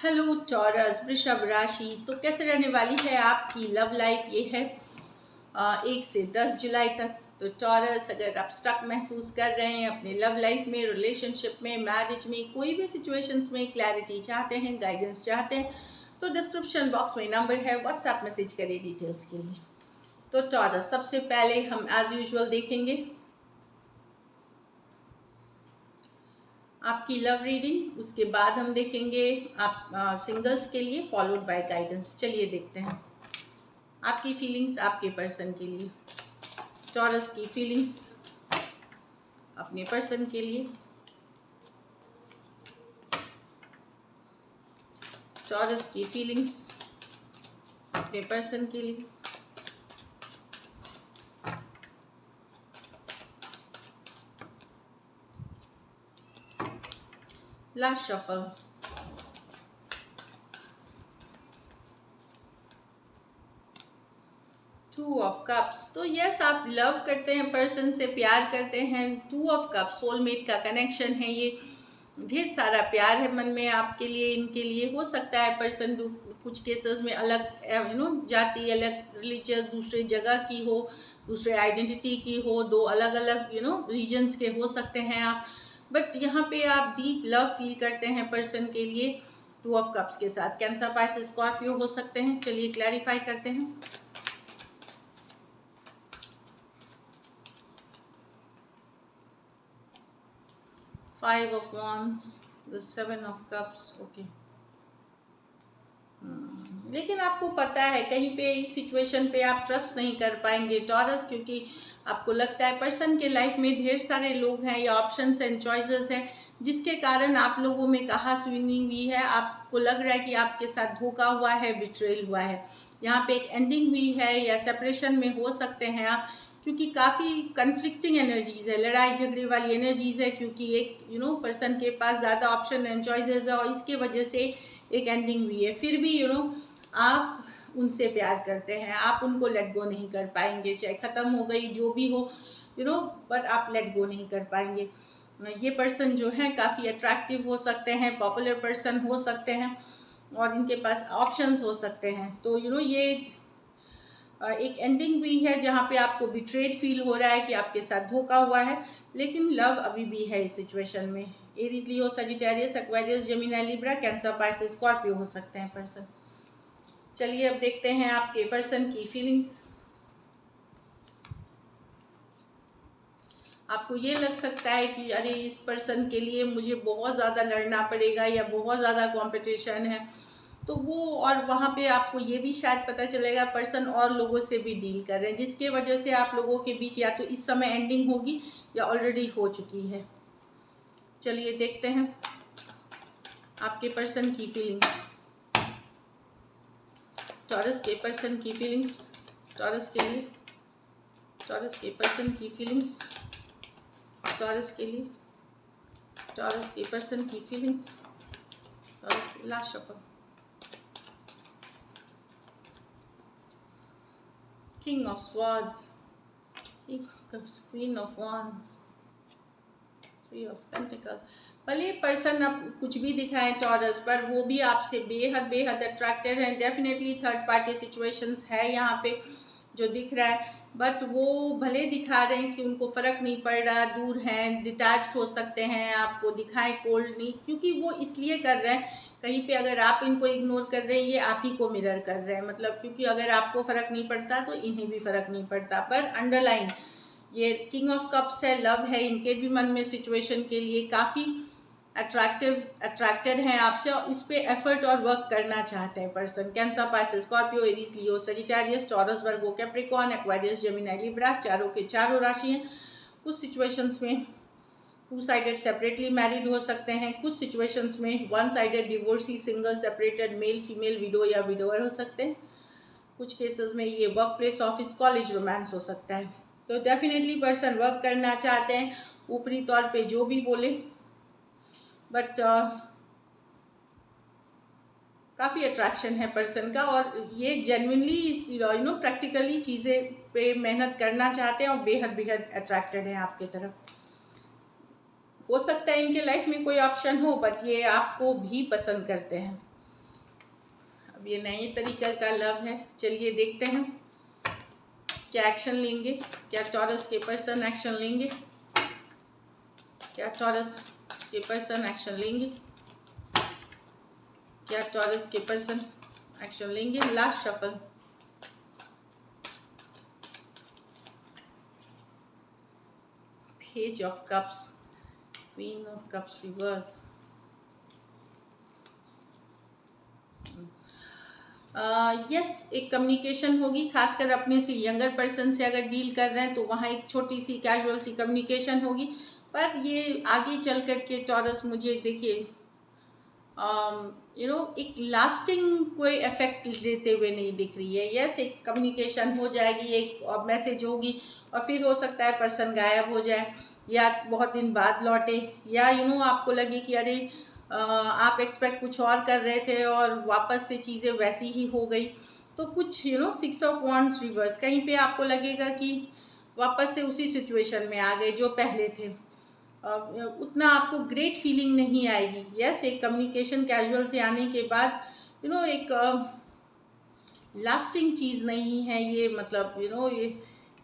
Hello taurus वृषभ राशि। तो कैसे रहने वाली है आपकी लव लाइफ? ये है 1 से 10 जुलाई तक। तो टॉरस, अगर आप स्टक महसूस कर रहे हैं अपने लव लाइफ में, रिलेशनशिप में, मैरिज में, कोई भी सिचुएशंस में क्लैरिटी चाहते हैं, गाइडेंस चाहते हैं, तो डिस्क्रिप्शन बॉक्स में नंबर है, व्हाट्सएप मैसेज करिए डिटेल्स के लिए। तो टॉरस, सबसे पहले हम एज यूजुअल देखेंगे आपकी लव रीडिंग, उसके बाद हम देखेंगे आप सिंगल्स के लिए, फॉलोड बाय गाइडेंस। चलिए देखते हैं आपकी फीलिंग्स आपके पर्सन के लिए। टॉरस की फीलिंग्स अपने पर्सन के लिए। टॉरस की फीलिंग्स अपने पर्सन के लिए। Last shuffle. Two of cups. तो यस, आप लव करते हैं, पर्सन से प्यार करते हैं। टू ऑफ कप्स सोलमेट का कनेक्शन है। ये ढेर सारा प्यार है मन में आपके लिए, इनके लिए। हो सकता है पर्सन कुछ केसेस में अलग जाति, अलग रिलीजियस, दूसरे जगह की हो, दूसरे आइडेंटिटी की हो, दो अलग अलग रीजन्स के हो सकते हैं आप। बट यहाँ पे आप डीप लव फील करते हैं पर्सन के लिए टू ऑफ कप्स के साथ। कैंसर, पाइसेस, स्कॉर्पियो हो सकते हैं। चलिए क्लैरिफाई करते हैं। Five of Wands, the Seven of Cups, okay. लेकिन आपको पता है कहीं पे इस सिचुएशन पे आप ट्रस्ट नहीं कर पाएंगे टॉरस, क्योंकि आपको लगता है पर्सन के लाइफ में ढेर सारे लोग हैं या ऑप्शंस एंड चॉइसेस हैं, जिसके कारण आप लोगों में कहासुनी हुई है। आपको लग रहा है कि आपके साथ धोखा हुआ है, बिट्रेल हुआ है। यहाँ पे एक एंडिंग हुई है या सेपरेशन में हो सकते हैं आप, क्योंकि काफ़ी कन्फ्लिक्टिंग एनर्जीज है, लड़ाई झगड़े वाली एनर्जीज है, क्योंकि एक पर्सन के पास ज़्यादा ऑप्शन एंड चॉइसेस है और इसके वजह से एक एंडिंग हुई है। फिर भी आप उनसे प्यार करते हैं, आप उनको लेट गो नहीं कर पाएंगे, चाहे ख़त्म हो गई जो भी हो बट आप लेट गो नहीं कर पाएंगे। ये पर्सन जो है काफ़ी अट्रैक्टिव हो सकते हैं, पॉपुलर पर्सन हो सकते हैं और इनके पास ऑप्शंस हो सकते हैं। तो ये एक एंडिंग हुई है जहाँ पे आपको बिट्रेड फील हो रहा है कि आपके साथ धोखा हुआ है, लेकिन लव अभी भी है इस सिचुएशन में। Aries, Leo, Sagittarius, Aquarius, Gemini, Libra, Cancer, Pisces, Scorpio हो सकते हैं पर्सन। चलिए अब देखते हैं आपके पर्सन की फीलिंग्स। आपको ये लग सकता है कि अरे इस पर्सन के लिए मुझे बहुत ज़्यादा लड़ना पड़ेगा या बहुत ज़्यादा कंपटीशन है, तो वो, और वहाँ पे आपको ये भी शायद पता चलेगा पर्सन और लोगों से भी डील कर रहे हैं, जिसके वजह से आप लोगों के बीच या तो इस समय एंडिंग होगी या ऑलरेडी हो चुकी है। चलिए देखते हैं आपके पर्सन की फीलिंग्स। टॉरस के पर्सन की फीलिंग्स, टॉरस के लिए, टॉरस के पर्सन की फीलिंग्स, टॉरस के लिए, टॉरस के पर्सन की फीलिंग्स, टॉरस के last shuffle. King of Swords, King of Cups, Queen of Wands, Three of Pentacles। भले पर्सन अब कुछ भी दिखाए टॉरस, पर वो भी आपसे बेहद बेहद अट्रैक्टेड है। डेफिनेटली थर्ड पार्टी सिचुएशंस है यहाँ पे जो दिख रहा है, बट वो भले दिखा रहे हैं कि उनको फ़र्क नहीं पड़ रहा, दूर हैं, डिटैच्ड हो सकते हैं, आपको दिखाएं कोल्ड नहीं, क्योंकि वो इसलिए कर रहे हैं कहीं पे अगर आप इनको इग्नोर कर रहे हैं, ये आप ही को मिरर कर रहे हैं, मतलब क्योंकि अगर आपको फ़र्क नहीं पड़ता तो इन्हें भी फ़र्क नहीं पड़ता। पर अंडरलाइन ये किंग ऑफ कप्स है, लव है, इनके भी मन में सिचुएशन के लिए काफ़ी अट्रैक्टेड हैं आपसे और इस पे एफर्ट और वर्क करना चाहते हैं person. Cancer, Pisces, Scorpio, Aries, Leo, Sagittarius, Taurus, Virgo, Capricorn, Aquarius, Gemini, Libra, चारों के चारों राशि हैं। कुछ सिचुएशंस में टू साइडेड सेपरेटली मैरिड हो सकते हैं, कुछ सिचुएशंस में one sided divorcee, single, separated, male female, window या विडोअर हो सकते हैं। कुछ केसेस में ये work place, office, college romance हो सकता है। तो डेफिनेटली पर्सन वर्क करना चाहते हैं, ऊपरी तौर पे जो भी बोले, बट काफ़ी अट्रैक्शन है पर्सन का और ये जेन्युइनली प्रैक्टिकली चीज़ें पे मेहनत करना चाहते हैं और बेहद बेहद अट्रैक्टेड हैं आपके तरफ। हो सकता है इनके लाइफ में कोई ऑप्शन हो, बट ये आपको भी पसंद करते हैं। अब ये नए तरीका का लव है। चलिए देखते हैं क्या एक्शन लेंगे, क्या टॉरस के पर्सन एक्शन लेंगे, क्या टॉरस के पर्सन एक्शन लेंगे, क्या टॉरस के पर्सन एक्शन लेंगे। Last shuffle. Page of cups, queen of cups reverse. Yes, एक कम्युनिकेशन होगी, खासकर अपने से यंगर पर्सन से अगर डील कर रहे हैं तो वहाँ एक छोटी सी कैजुअल सी कम्युनिकेशन होगी। पर ये आगे चल कर के टॉरस मुझे देखिए एक लास्टिंग कोई इफेक्ट लेते हुए नहीं दिख रही है। यस, एक कम्युनिकेशन हो जाएगी, एक मैसेज होगी और फिर हो सकता है पर्सन गायब हो जाए या बहुत दिन बाद लौटे, या आपको लगे कि अरे आप एक्सपेक्ट कुछ और कर रहे थे और वापस से चीज़ें वैसी ही हो गई। तो कुछ 6 ऑफ वांड्स रिवर्स, कहीं पे आपको लगेगा कि वापस से उसी सिचुएशन में आ गए जो पहले थे। उतना आपको ग्रेट फीलिंग नहीं आएगी। यस, एक कम्युनिकेशन कैजुअल से आने के बाद एक लास्टिंग चीज़ नहीं है ये, मतलब ये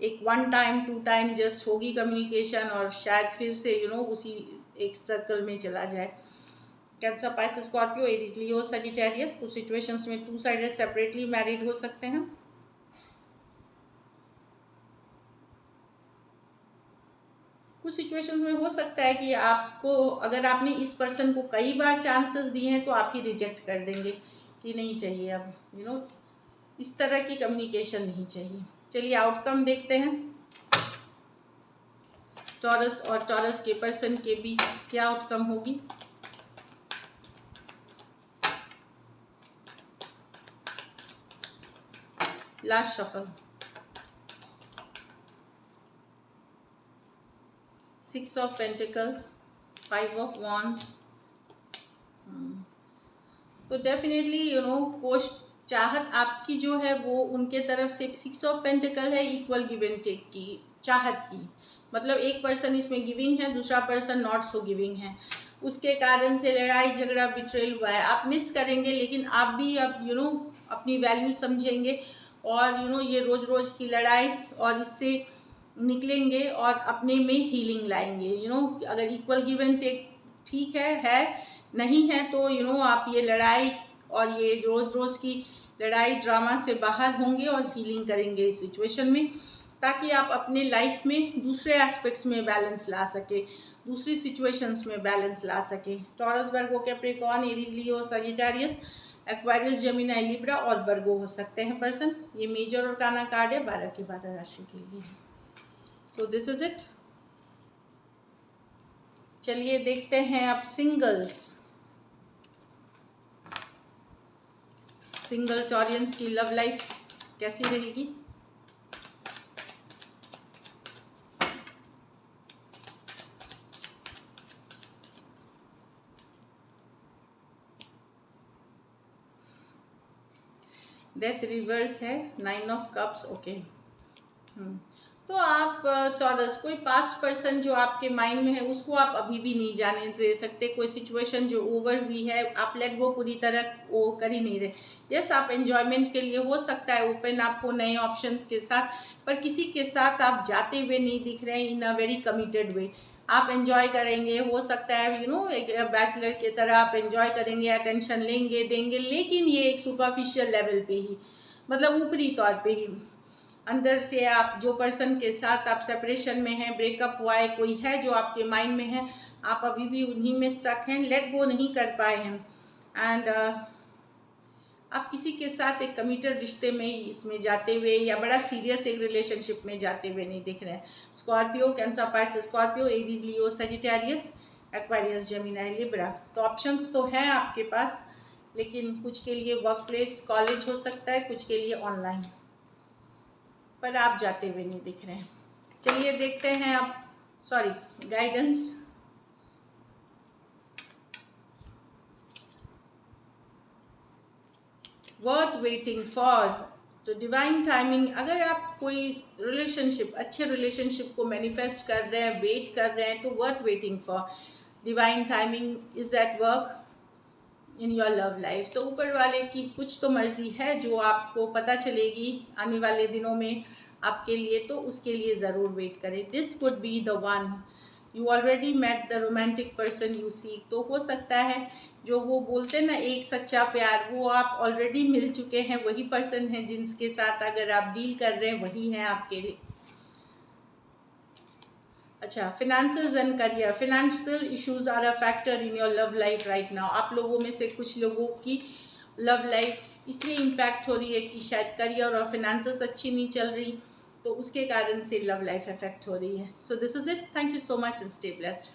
एक 1 टाइम 2 टाइम जस्ट होगी कम्युनिकेशन और शायद फिर से उसी एक सर्कल में चला जाए। Cancer, Pisces, Scorpio, Aries, Leo, Sagittarius. कुछ सिचुएशंस में 2 साइडेड सेपरेटली मैरिड हो सकते हैं। कुछ सिचुएशंस में हो सकता है कि आपको, अगर आपने इस पर्सन को कई बार चांसेस दिए हैं तो आप ही रिजेक्ट कर देंगे कि नहीं चाहिए, अब इस तरह की कम्युनिकेशन नहीं चाहिए। चलिए आउटकम देखते हैं। टॉरस और टॉरस के पर्सन के बीच क्या आउटकम होगी। Last shuffle. 6 of pentacle, 5 of wands. तो डेफिनेटली कोश चाहत आपकी जो है वो उनके तरफ से 6 ऑफ पेंटिकल है, इक्वल गिव एंड टेक की चाहत की, मतलब एक पर्सन इसमें गिविंग है, दूसरा पर्सन नॉट सो गिविंग है। उसके कारण से लड़ाई झगड़ा बिट्रेल हुआ है। आप मिस करेंगे लेकिन आप भी अब अपनी वैल्यू समझेंगे और ये रोज़ रोज़ की लड़ाई और इससे निकलेंगे और अपने में हीलिंग लाएंगे। अगर इक्वल गिव एंड टेक ठीक है नहीं है तो आप ये लड़ाई और ये रोज़ रोज़ की लड़ाई ड्रामा से बाहर होंगे और हीलिंग करेंगे इस सिचुएशन में, ताकि आप अपने लाइफ में दूसरे एस्पेक्ट्स में बैलेंस ला सके, दूसरी सिचुएशंस में बैलेंस ला सके। Taurus, Virgo, Capricorn, Aries, Leo, Sagittarius, Aquarius, Gemini, Libra और वर्गो हो सकते हैं पर्सन। ये मेजर और काना कार्ड है 12 की 12 राशि के लिए। So this is it. चलिए देखते हैं अब सिंगल टॉरियंस की लव लाइफ कैसी रहेगी। डेथ रिवर्स है, 9 ऑफ कप्स। ओके, तो आप टॉरस, कोई पास्ट पर्सन जो आपके माइंड में है उसको आप अभी भी नहीं जाने दे सकते। कोई सिचुएशन जो ओवर हुई है आप लेट गो पूरी तरह वो कर ही नहीं रहे। यस, आप एंजॉयमेंट के लिए हो सकता है ओपन आप हो नए ऑप्शंस के साथ, पर किसी के साथ आप जाते हुए नहीं दिख रहे हैं इन अ वेरी कमिटेड वे। आप एंजॉय करेंगे, हो सकता है एक बैचलर की तरह आप एंजॉय करेंगे, अटेंशन लेंगे देंगे, लेकिन ये एक सुपरफिशियल लेवल पे ही, मतलब ऊपरी तौर पे ही। अंदर से आप जो पर्सन के साथ आप सेपरेशन में हैं, ब्रेकअप हुआ है, कोई है जो आपके माइंड में है, आप अभी भी उन्हीं में स्टक हैं, लेट गो नहीं कर पाए हैं। एंड आप किसी के साथ एक कमिटेड रिश्ते में इसमें जाते हुए या बड़ा सीरियस एक रिलेशनशिप में जाते हुए नहीं दिख रहे हैं। Scorpio, Cancer, Pisces, Scorpio, Aries, Leo, Sagittarius, Aquarius, Gemini, Libra. तो ऑप्शंस तो हैं आपके पास, लेकिन कुछ के लिए वर्क प्लेस कॉलेज हो सकता है, कुछ के लिए ऑनलाइन, पर आप जाते हुए नहीं दिख रहे हैं। चलिए देखते हैं अब गाइडेंस। वर्थ वेटिंग फॉर, तो डिवाइन टाइमिंग। अगर आप कोई रिलेशनशिप, अच्छे रिलेशनशिप को मैनिफेस्ट कर रहे हैं, वेट कर रहे हैं, तो worth waiting for, divine timing is at work. In your love life. तो ऊपर वाले की कुछ तो मर्जी है जो आपको पता चलेगी आने वाले दिनों में आपके लिए, तो उसके लिए ज़रूर वेट करें। This could be the one, you already met the romantic person you seek. तो हो सकता है जो वो बोलते हैं ना एक सच्चा प्यार, वो आप ऑलरेडी मिल चुके हैं, वही पर्सन है जिनके साथ अगर आप डील कर रहे हैं वही है आपके लिए। अच्छा, finances and career. Financial issues are a factor in your love life right now. आप लोगों में से कुछ लोगों की लव लाइफ इसलिए इम्पैक्ट हो रही है कि शायद करियर और फिनेंसेस अच्छी नहीं चल रही, तो उसके कारण से लव लाइफ इफेक्ट हो रही है। So this is it, thank you so much and stay blessed.